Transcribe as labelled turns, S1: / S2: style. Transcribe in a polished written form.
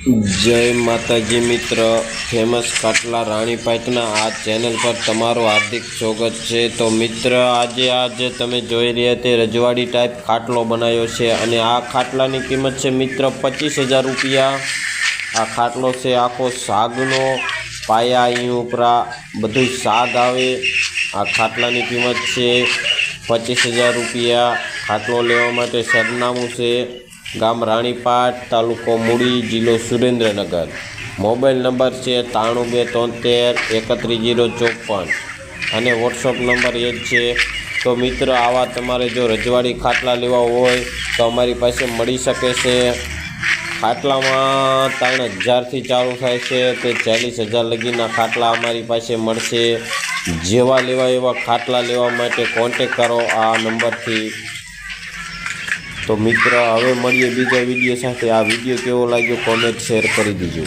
S1: जय माताजी मित्र फेमस खाटला राणीपाटना आ चेनल पर तमारो हार्दिक स्वागत है। तो मित्र आज तमे जोई रह्या ते रजवाड़ी टाइप खाटलो बनायो छे अने आ खाटलानी किंमत है मित्र 25,000 रुपया। आ खाटलो से आखो सागनो पाया अहीं उपरा बधुं साग आवे। आ खाटलानी किंमत है 25,000 रुपया। खाटलो लेवा माटे सरनामું છે गाम राणीपाट तालुको मूड़ी जिलो सुरेन्द्रनगर। मोबाइल नंबर है 9373 3154 वॉट्सअप नंबर ये है। तो मित्र आवा तमारे जो रजवाड़ी खाटला लेवा होय तो अमारी पासे मળી શકે છે। खाटलामां 3,000 थी चालू थाय छे ते 40,000 लगीना खाटला अमारी पासे मळशे। जेवा लेवा एवा खाटला लेवा माटे कॉन्टेक्ट करो आ नंबर थी। तो मित्र हवे मळीए बीजा विडियो साथे। आ विडियो केवो लाग्यो कॉमेंट शेर करी दीजो।